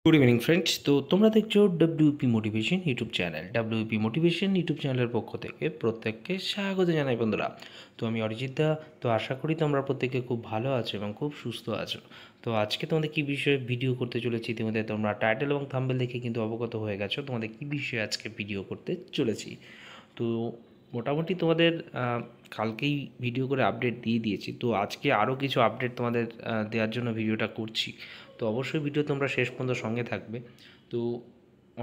Good evening friends. তো তোমরা দেখছো WP motivation YouTube channel. WP motivation YouTube চ্যানেলের পক্ষ থেকে প্রত্যেককে স্বাগত জানাই বন্ধুরা। তো আমি অরিজিৎ দা। তো আশা করি তোমরা প্রত্যেকে খুব ভালো আছো এবং খুব সুস্থ আছো। তো আজকে তোমাদের কী বিষয়ে ভিডিও করতে চলেছি ইতিমধ্যে তোমরা টাইটেল এবং থাম্বনেল দেখে কিন্তু অবগত হয়ে গেছো তোমাদের কী বিষয়ে আজকে ভিডিও করতে চলেছি। তো মোটামুটি তোমাদের কালকেই ভিডিও করে আপডেট দিয়ে দিয়েছি। তো আজকে আরও কিছু আপডেট তোমাদের দেওয়ার জন্য ভিডিওটা করছি। তো অবশ্যই ভিডিও তোমরা শেষ পর্যন্ত সঙ্গে থাকবে। তো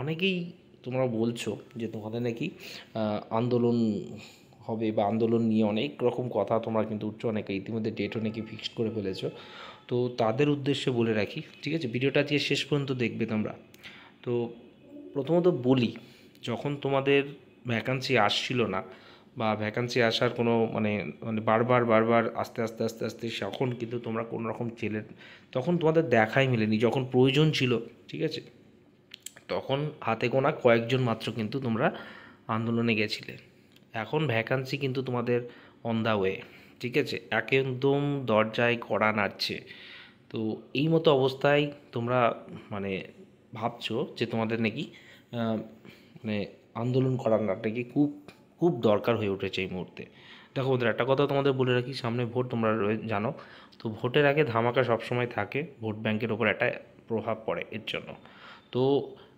অনেকেই তোমরা বলছো যে তোমাদের নাকি আন্দোলন হবে বা আন্দোলন নিয়ে অনেক রকম কথা তোমরা কিন্তু উঠছো, অনেকে ইতিমধ্যে ডেটও নাকি ফিক্সড করে ফেলেছো। তো তাদের উদ্দেশ্যে বলে রাখি, ঠিক আছে? ভিডিওটা আজকে শেষ পর্যন্ত দেখবে তোমরা। তো প্রথমত বলি, যখন তোমাদের ভ্যাকান্সি আসছিল না বা ভ্যাকান্সি আসার কোনো মানে মানে বারবার আস্তে আস্তে আস্তে আস্তে তখন কিন্তু তোমরা কোনো রকম তখন তোমাদের দেখাই মেলেনি। যখন প্রয়োজন ছিল, ঠিক আছে, তখন হাতে গোনা কয়েকজন মাত্র কিন্তু তোমরা আন্দোলনে গেছিলে। এখন ভ্যাকান্সি কিন্তু তোমাদের অন দ্য ওয়ে, ঠিক আছে, একদম দরজায় কড়া নাড়ছে। তো এই মতো অবস্থায় তোমরা মানে ভাবছো যে তোমাদের নাকি মানে আন্দোলন করার নাকি খুব খুব দরকার হয়ে উঠেছে এই মুহূর্তে। দেখো ওদের একটা কথা তোমাদের বলে রাখি, সামনে ভোট তোমরা জানো। তো ভোটের আগে ধামাকা সবসময় থাকে, ভোট ব্যাংকের ওপর একটা প্রভাব পড়ে এর জন্য। তো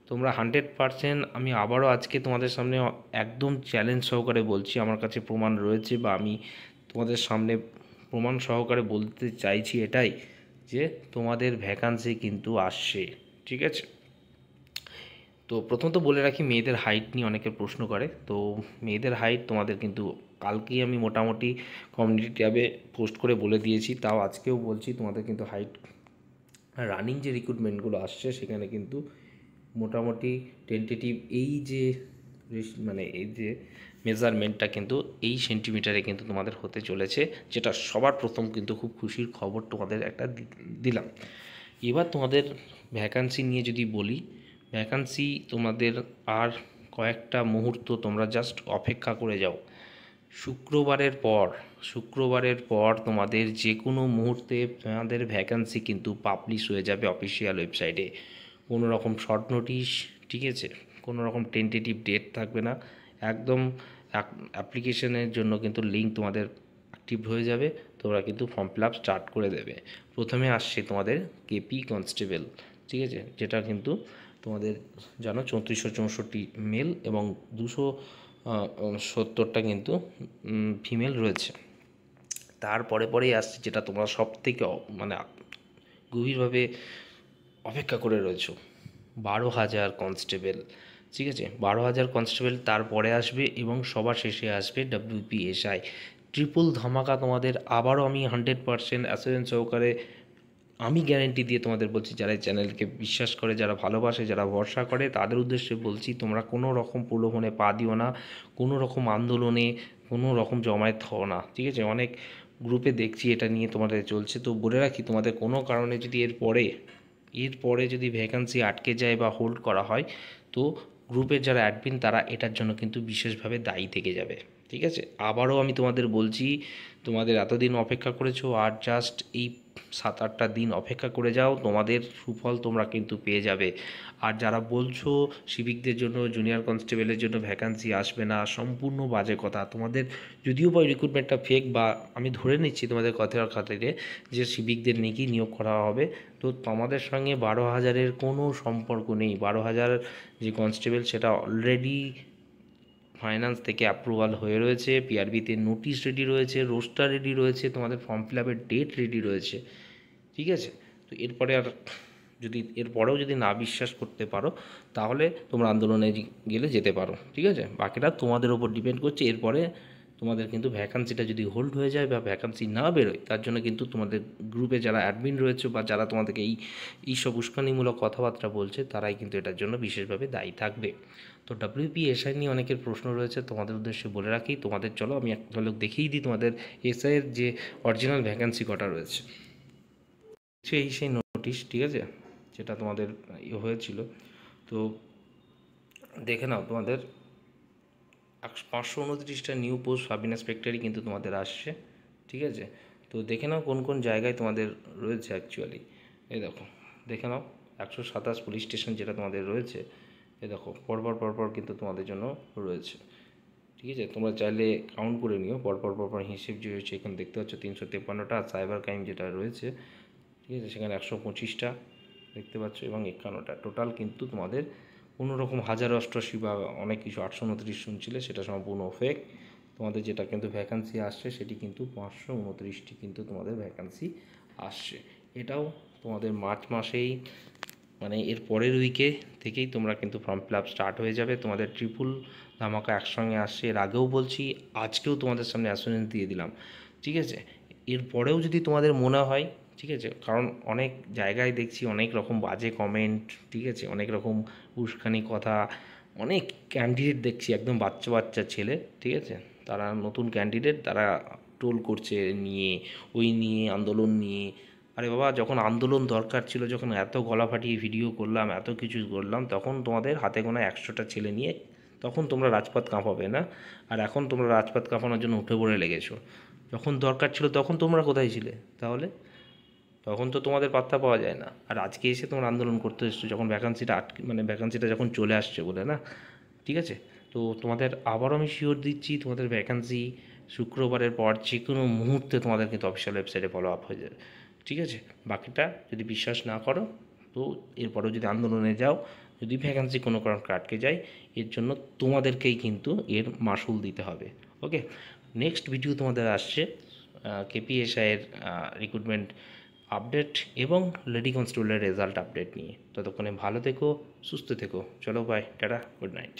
তোমরা 100%, আমি আবারও আজকে তোমাদের সামনে একদম চ্যালেঞ্জ সহকারে বলছি, আমার কাছে প্রমাণ রয়েছে বা আমি তোমাদের সামনে প্রমাণ সহকারে বলতে চাইছি এটাই, যে তোমাদের ভ্যাকান্সি কিন্তু আসছে, ঠিক আছে? তো প্রথমত বলে রাখি, মেয়েদের হাইট নিয়ে অনেকের প্রশ্ন করে। তো মেয়েদের হাইট তোমাদের কিন্তু কালকেই আমি মোটামুটি কমিউনিটি ট্যাবে পোস্ট করে বলে দিয়েছি, তাও আজকেও বলছি, তোমাদের কিন্তু হাইট রানিং যে রিক্রুটমেন্টগুলো আসছে সেখানে কিন্তু মোটামুটি টেন্টেটিভ এই যে মানে এই যে মেজারমেন্টটা কিন্তু এই সেন্টিমিটারে কিন্তু তোমাদের হতে চলেছে, যেটা সবার প্রথম কিন্তু খুব খুশির খবর তোমাদের একটা দিলাম। এবার তোমাদের ভ্যাকান্সি নিয়ে যদি বলি, ভ্যাকান্সি তোমাদের আর কয়েকটা মুহূর্ত তোমরা জাস্ট অপেক্ষা করে যাও। শুক্রবারের পর তোমাদের যে কোনো মুহূর্তে তোমাদের ভ্যাকান্সি কিন্তু পাবলিশ হয়ে যাবে অফিসিয়াল ওয়েবসাইটে। কোনো রকম শর্ট নোটিশ, ঠিক আছে, কোনো রকম টেন্টেটিভ ডেট থাকবে না। একদম অ্যাপ্লিকেশনের জন্য কিন্তু লিঙ্ক তোমাদের অ্যাক্টিভ হয়ে যাবে, তোমরা কিন্তু ফর্ম ফিল আপ স্টার্ট করে দেবে। প্রথমে আসছে তোমাদের কেপি কনস্টেবল, ঠিক আছে, যেটা কিন্তু তোমাদের জানো 3464 মেল এবং 270টা কিন্তু ফিমেল রয়েছে। পরেই আসছে যেটা তোমরা সব থেকে মানে গভীরভাবে অপেক্ষা করে রয়েছো, 12,000 কনস্টেবল, ঠিক আছে? 12,000 কনস্টেবল তারপরে আসবে এবং সবার শেষে আসবে WPSI। ট্রিপল ধামাকা তোমাদের। আবারও আমি 100% অ্যাসুরেন্স সহকারে আমি গ্যারেন্টি দিয়ে তোমাদের বলছি, যারা এই চ্যানেলকে বিশ্বাস করে, যারা ভালোবাসে, যারা ভরসা করে, তাদের উদ্দেশ্যে বলছি, তোমরা কোনো রকম প্রলোভনে পা দিও না, কোনো রকম আন্দোলনে কোনো রকম জমায়েত হও না, ঠিক আছে? অনেক গ্রুপে দেখছি এটা নিয়ে তোমাদের চলছে। তো বলে রাখি, তোমাদের কোনো কারণে যদি এরপরে যদি ভ্যাকান্সি আটকে যায় বা হোল্ড করা হয়, তো গ্রুপের যারা অ্যাডমিন তারা এটার জন্য কিন্তু বিশেষভাবে দায়ী থেকে যাবে, ঠিক আছে? আবারও আমি তোমাদের বলছি, তোমাদের এতদিন অপেক্ষা করেছো, আর জাস্ট এই 7-8টা দিন অপেক্ষা করে যাও, তোমাদের সুফল তোমরা কিন্তু পেয়ে যাবে। আর যারা বলছো সিভিকদের জন্য, জুনিয়র কনস্টেবলের জন্য ভ্যাকান্সি আসবে না, সম্পূর্ণ বাজে কথা। তোমাদের যদিও বা রিক্রুটমেন্টটা ফেক, বা আমি ধরে নিচ্ছি তোমাদের কথার খাতিরে যে সিভিকদের নাকি নিয়োগ করা হবে, তো তোমাদের সঙ্গে 12,000-এর কোনো সম্পর্ক নেই। 12,000 যে কনস্টেবল সেটা অলরেডি ফাইন্যান্স থেকে অ্যাপ্রুভাল হয়ে রয়েছে, পিআরবিতে নোটিশ রেডি রয়েছে, রোস্টার রেডি রয়েছে, তোমাদের ফর্ম ফিল আপের ডেট রেডি রয়েছে, ঠিক আছে? তো এরপরেও যদি না বিশ্বাস করতে পারো, তাহলে তোমরা আন্দোলনে গেলে যেতে পারো, ঠিক আছে? বাকিটা তোমাদের ওপর ডিপেন্ড করছে। এরপরে তোমাদের কিন্তু ভ্যাকান্সিটা যদি হোল্ড হয়ে যায় বা ভ্যাকান্সি না বেরোয়, তার জন্য কিন্তু তোমাদের গ্রুপে যারা অ্যাডমিন রয়েছে বা যারা তোমাদেরকে এইসব উস্কানিমূলক কথাবার্তা বলছে, তারাই কিন্তু এটার জন্য বিশেষভাবে দায়ী থাকবে। তো WPSI নিয়ে অনেকের প্রশ্ন রয়েছে, তোমাদের উদ্দেশ্যে বলে রাখি, তোমাদের চলো আমি এক ঝলক দেখিয়ে দিই তোমাদের এসআইয়ের যে অরিজিনাল ভ্যাকান্সি কটা রয়েছে। সেই নোটিশ, ঠিক আছে, যেটা তোমাদের হয়েছিল। তো দেখে নাও, তোমাদের 529টা নিউ পোস্ট সাব ইন্সপেক্টরই কিন্তু তোমাদের আসছে, ঠিক আছে? তো দেখে নাও কোন কোন জায়গায় তোমাদের রয়েছে অ্যাকচুয়ালি। এই দেখো, দেখে নাও 127 পুলিশ স্টেশন যেটা তোমাদের রয়েছে, এ দেখো পরপর কিন্তু তোমাদের জন্য রয়েছে। ঠিক আছে, তোমরা চাইলে কাউন্ট করে নিও পরপর হিসেব যে হয়েছে। এখানে দেখতে পাচ্ছ 353টা, আর সাইবার ক্রাইম যেটা রয়েছে, ঠিক আছে, সেখানে 125টা দেখতে পাচ্ছ, এবং 51টা টোটাল কিন্তু তোমাদের কোনো রকম 1088 বা অনেক কিছু 829 শুনছিলে, সেটা সম্পূর্ণ ফেক। তোমাদের যেটা কিন্তু ভ্যাকান্সি আসছে সেটি কিন্তু 529টি কিন্তু তোমাদের ভ্যাকান্সি আসছে। এটাও তোমাদের মার্চ মাসেই, মানে এর পরের উইকে থেকেই তোমরা কিন্তু ফর্ম ফিল আপ স্টার্ট হয়ে যাবে। তোমাদের ট্রিপুল ধামাকা একসঙ্গে আসছে, এর আগেও বলছি, আজকেও তোমাদের সামনে অ্যাসুরেন্স দিয়ে দিলাম। ঠিক আছে, এর পরেও যদি তোমাদের মনে হয়, ঠিক আছে, কারণ অনেক জায়গায় দেখছি অনেক রকম বাজে কমেন্ট, ঠিক আছে, অনেক রকম উস্কানি কথা, অনেক ক্যান্ডিডেট দেখছি একদম বাচ্চা বাচ্চা ছেলে, ঠিক আছে, তারা নতুন ক্যান্ডিডেট, তারা ট্রোল করছে নিয়ে, ওই নিয়ে, আন্দোলন নিয়ে। আরে বাবা, যখন আন্দোলন দরকার ছিল, যখন এত গলা ফাটিয়ে ভিডিও করলাম, এত কিছু করলাম, তখন তোমাদের হাতে গোনা 100টা ছেলে নিয়ে তখন তোমরা রাজপথ কাঁপাবে না। আর এখন তোমরা রাজপথ কাঁপানোর জন্য উঠে পড়ে লেগেছো। যখন দরকার ছিল তখন তোমরা কোথায় ছিলে তাহলে? তখন তো তোমাদের পাত্তা পাওয়া যায় না। আর আজকে এসে তোমরা আন্দোলন করতে এসছো যখন ভ্যাকান্সিটা মানে ভ্যাকান্সিটা যখন চলে আসছে বলে না। ঠিক আছে, তো তোমাদের আবারও আমি শিওর দিচ্ছি, তোমাদের ভ্যাকান্সি শুক্রবারের পর যে কোনো মুহূর্তে তোমাদের কিন্তু অফিসিয়াল ওয়েবসাইটে ফলো আপ হয়ে যাবে। ঠিক আছে, বাকিটা যদি বিশ্বাস না করো, তো এরপরেও যদি আন্দোলনে যাও, যদি ভ্যাকান্সি কোনো কারণে আটকে যায়, এর জন্য তোমাদেরকেই কিন্তু এর মাসুল দিতে হবে। ওকে, নেক্সট ভিডিও তোমাদের আসছে কেপিএসআইয়ের রিক্রুটমেন্ট আপডেট এবং লেডি কনস্টেবলের রেজাল্ট আপডেট নিয়ে। ততক্ষণে ভালো থেকো, সুস্থ থেকো। চলো বাই, টাটা, গুড নাইট।